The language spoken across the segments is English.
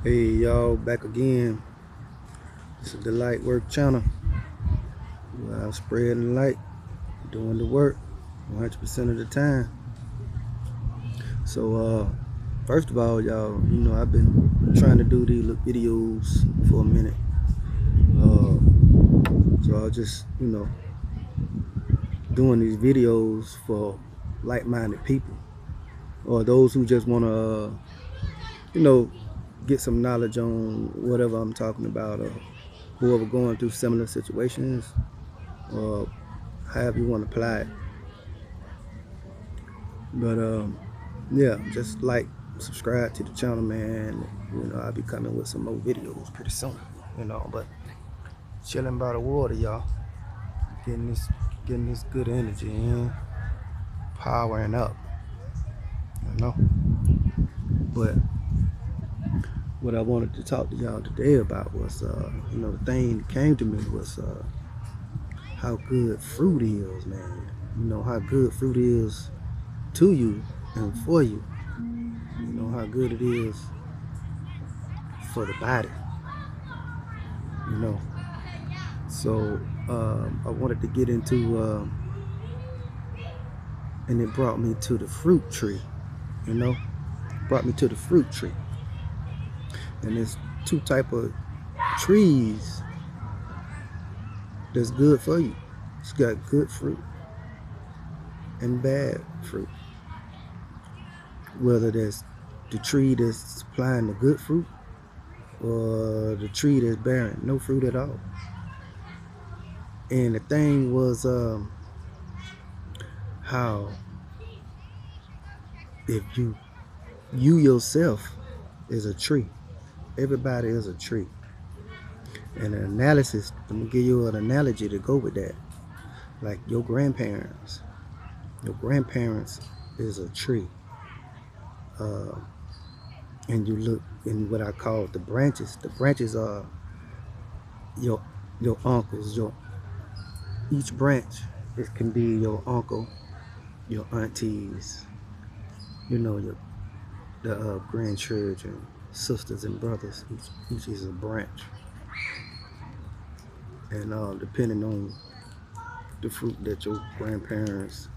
Hey y'all, back again. This is the LITEWORK channel. I'm spreading light, doing the work 100% of the time. So first of all, y'all, I've been trying to do these little videos for a minute. So I'll just, doing these videos for like-minded people, or those who just want to, get some knowledge on whatever I'm talking about, or whoever going through similar situations, or however you want to apply it. But yeah, just like, subscribe to the channel, man. I'll be coming with some more videos pretty soon. But chilling by the water, y'all, getting this good energy in, powering up. But what I wanted to talk to y'all today about was, the thing that came to me was how good fruit is, man. How good fruit is to you and for you. How good it is for the body. So I wanted to get into, and it brought me to the fruit tree. Brought me to the fruit tree. And there's two type of trees that's good for you. It's got good fruit and bad fruit. Whether that's the tree that's supplying the good fruit, or the tree that's bearing no fruit at all. And the thing was, how if you yourself is a tree. Everybody is a tree. And an analysis, I'm gonna give you an analogy to go with that. Like your grandparents is a tree. And you look in what I call the branches. The branches are your uncles. Each branch, it can be your uncle, your aunties, the grandchildren, sisters and brothers. Each is a branch. And depending on the fruit that your grandparents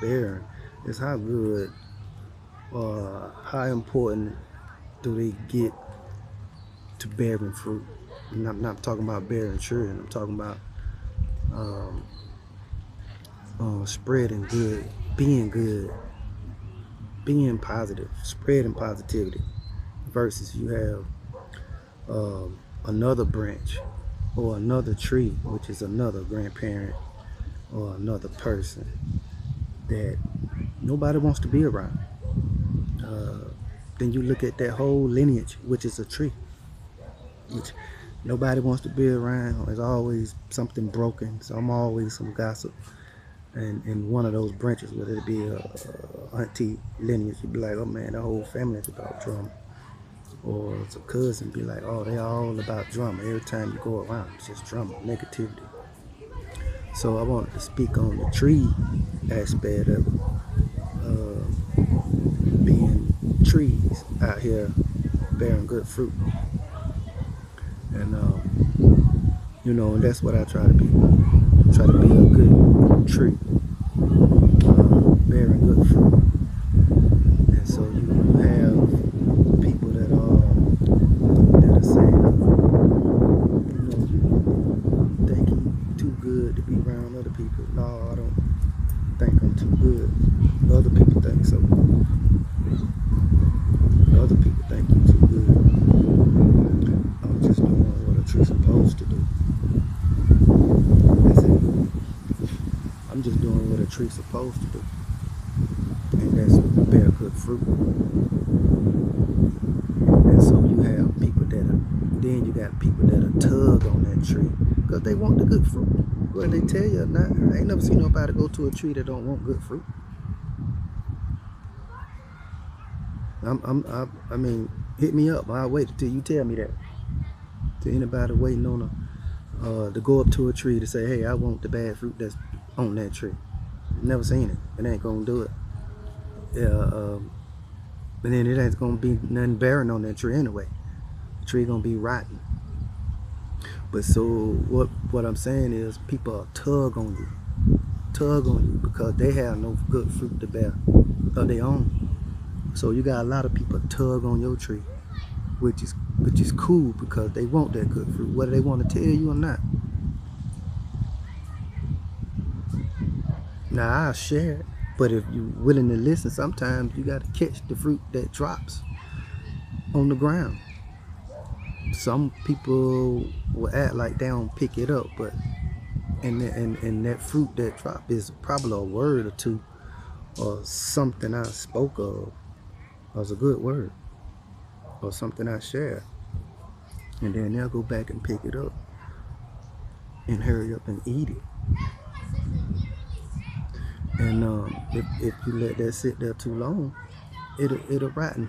bear, is how good or how important do they get to bearing fruit. And I'm not talking about bearing children. I'm talking about spreading good, being positive, spreading positivity. Versus you have another branch or another tree, which is another grandparent or another person that nobody wants to be around. Then you look at that whole lineage, which is a tree, which nobody wants to be around. There's always something broken. So I'm always some gossip. And in one of those branches, whether it be a auntie lineage, you'd be like, oh man, the whole family is about drama. Or it's a cousin, be like, oh, they're all about drama. Every time you go around, it's just drama, negativity. So I wanted to speak on the tree aspect of being trees out here bearing good fruit. And and that's what I try to be. Try to be a good tree, bearing good fruit. And so you have people that are saying, you think he's too good to be around other people. No, I don't think I'm too good. Other people think so. Other people think you're too good. I'm just doing what a tree's supposed to do. That's it. I'm just doing what a tree's supposed to do. And that's bear good fruit. And so you have people then you got people that tug on that tree because they want the good fruit. Whether they tell you or not, I ain't never seen nobody go to a tree that don't want good fruit. I mean, hit me up. I'll wait until you tell me that. To anybody waiting on to go up to a tree to say, hey, I want the bad fruit that's on that tree. Never seen it. It ain't gonna do it. And then it ain't gonna be nothing bearing on that tree anyway. The tree gonna be rotten. But so what I'm saying is people tug on you because they have no good fruit to bear of their own. So you got a lot of people tug on your tree, which is cool because they want that good fruit, whether they want to tell you or not. Now I'll share it, but if you're willing to listen, sometimes you got to catch the fruit that drops on the ground. Some people will act like they don't pick it up, but and that fruit that drop is probably a word or two or something I spoke of as a good word or something I shared, and then they'll go back and pick it up and hurry up and eat it. And if you let that sit there too long, it'll rotten.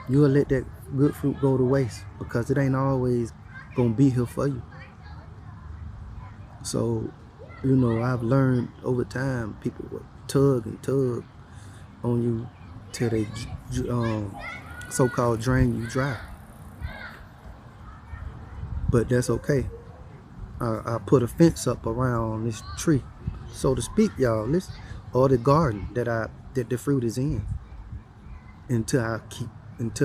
You'll let that good fruit go to waste because it ain't always gonna be here for you. So, you know, I've learned over time people will tug on you till they so-called drain you dry. But that's okay. I put a fence up around this tree, so to speak, y'all. This or the garden that the fruit is in until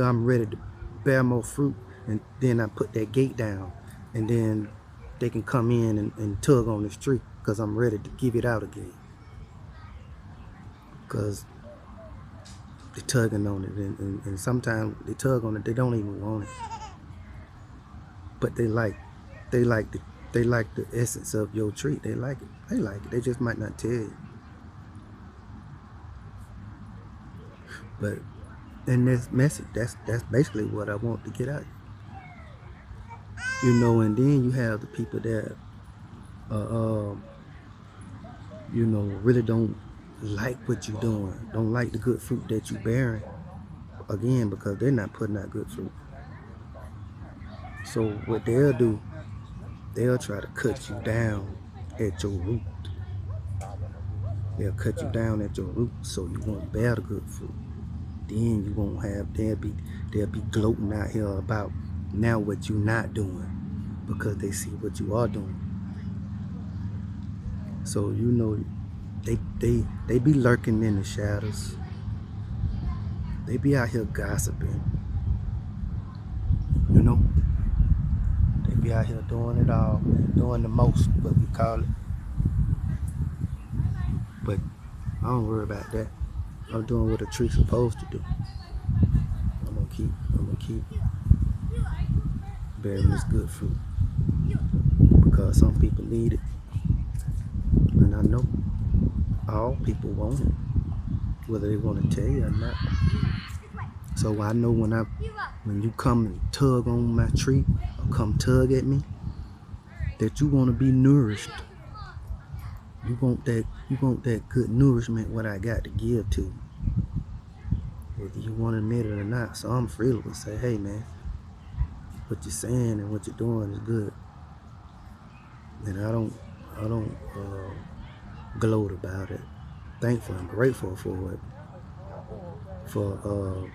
I'm ready to bear more fruit, and then I put that gate down, and then they can come in and tug on this tree because I'm ready to give it out again. Because they're tugging on it, and sometimes they tug on it, they don't even want it, but they like the essence of your tree. They like it. They just might not tell you. But in this message, that's basically what I want to get out. You know, and then you have the people that you know, really don't like what you're doing, don't like the good fruit that you're bearing, again, because they're not putting out good fruit. So what they'll do, they'll try to cut you down at your root. They'll cut you down at your root so you won't bear the good fruit. Then you won't have, they'll be gloating out here about now what you're not doing because they see what you are doing. So, you know, they be lurking in the shadows. They be out here gossiping. You know, they be out here doing it all, doing the most, what we call it. But I don't worry about that. I'm doing what a tree's supposed to do. I'm gonna keep bearing this good fruit because some people need it, and I know all people want it, whether they want to tell you or not. So I know when you come and tug on my tree or come tug at me, that you want to be nourished. You want that good nourishment what I got to give to you, whether you want to admit it or not. So I'm freely to say, hey man, what you're saying and what you're doing is good, and I don't gloat about it. Thankful and grateful for it, for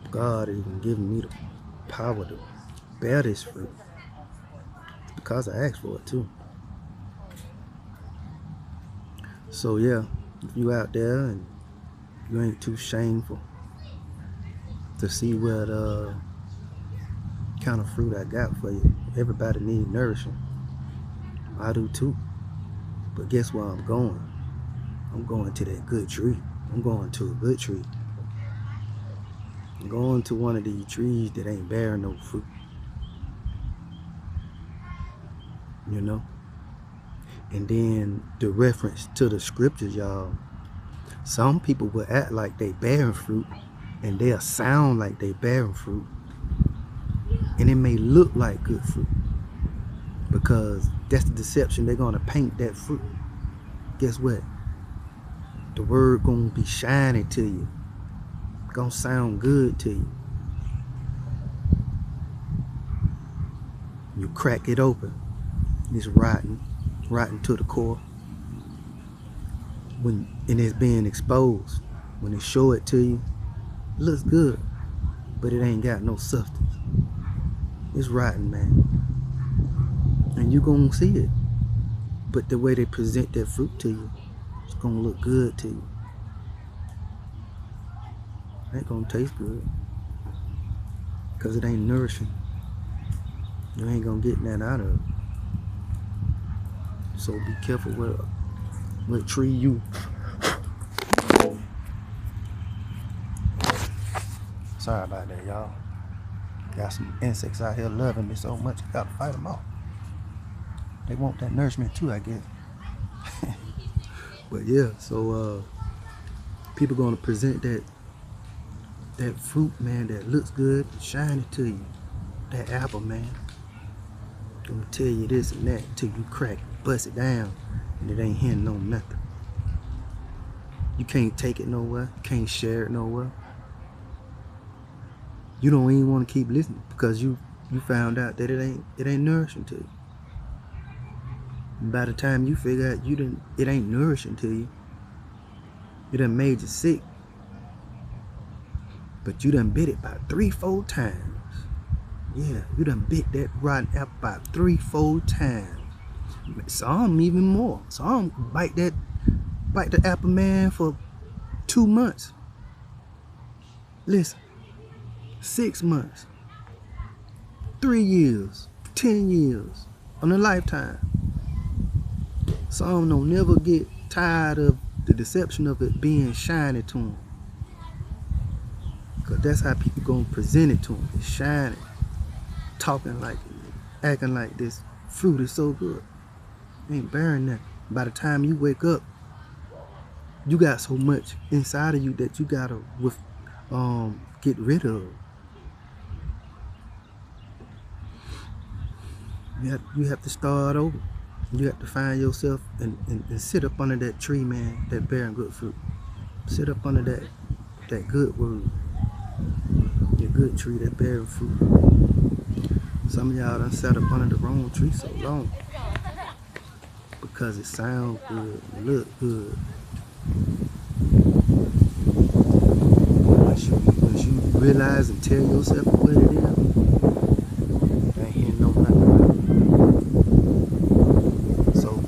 God even giving me the power to bear this fruit because I asked for it too. So yeah, if you out there and you ain't too shameful to see what kind of fruit I got for you. Everybody needs nourishing. I do too. But guess where I'm going? I'm going to that good tree. I'm going to a good tree. I'm going to one of these trees that ain't bearing no fruit. You know? And then the reference to the scriptures, y'all. Some people will act like they bearing fruit, and they'll sound like they bearing fruit, and it may look like good fruit because that's the deception. They're gonna paint that fruit. Guess what? The word gonna be shining to you. Gonna sound good to you. You crack it open, it's rotten to the core. And it's being exposed. When they show it to you, it looks good. but it ain't got no substance. It's rotten, man. And you gonna see it. But the way they present that fruit to you, it's gonna look good to you. It ain't gonna taste good, because it ain't nourishing. You ain't gonna get that out of it. So be careful what tree you. Sorry about that, y'all. Got some insects out here loving me so much, I gotta fight them off. They want that nourishment too, I guess. But yeah, so people gonna present that fruit, man, that looks good, shiny to you. That apple, man, gonna tell you this and that till you crack it, bust it down, and it ain't hitting on nothing. You can't take it nowhere, can't share it nowhere. You don't even want to keep listening because you found out that it ain't nourishing to you. And by the time you figure out it ain't nourishing to you, it done made you sick. But you done bit it about 3-4 times. Yeah, you done bit that rotten apple about 3-4 times. Some even more. Some bite the apple, man, for 2 months. Listen, 6 months, 3 years, 10 years, on a lifetime. Some don't never get tired of the deception of it being shiny to them. Because that's how people gonna present it to them. It's shiny. Talking like it, acting like this fruit is so good. Ain't bearing nothing. By the time you wake up, you got so much inside of you that you gotta get rid of. You have to start over. You have to find yourself and sit up under that tree, man, that bearing good fruit. Sit up under that good word. Your good tree that bearing fruit. Some of y'all done sat up under the wrong tree so long because it sounds good, look good. Once you realize and tell yourself what it is, ain't hearing no nothing. So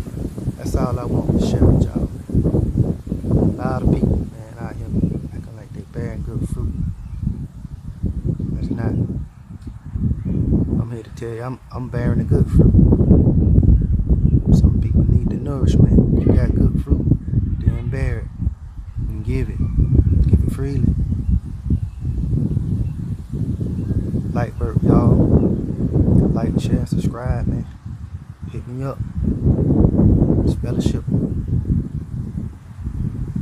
that's all I want to share with y'all, man. A lot of people, man, out here acting like they bearing good fruit. That's not. I'm here to tell you, I'm bearing a good fruit. Some people need the nourishment. You got good fruit, then bear it and give it freely. LITEWORK, y'all. Like, share, and subscribe, man. Hit me up.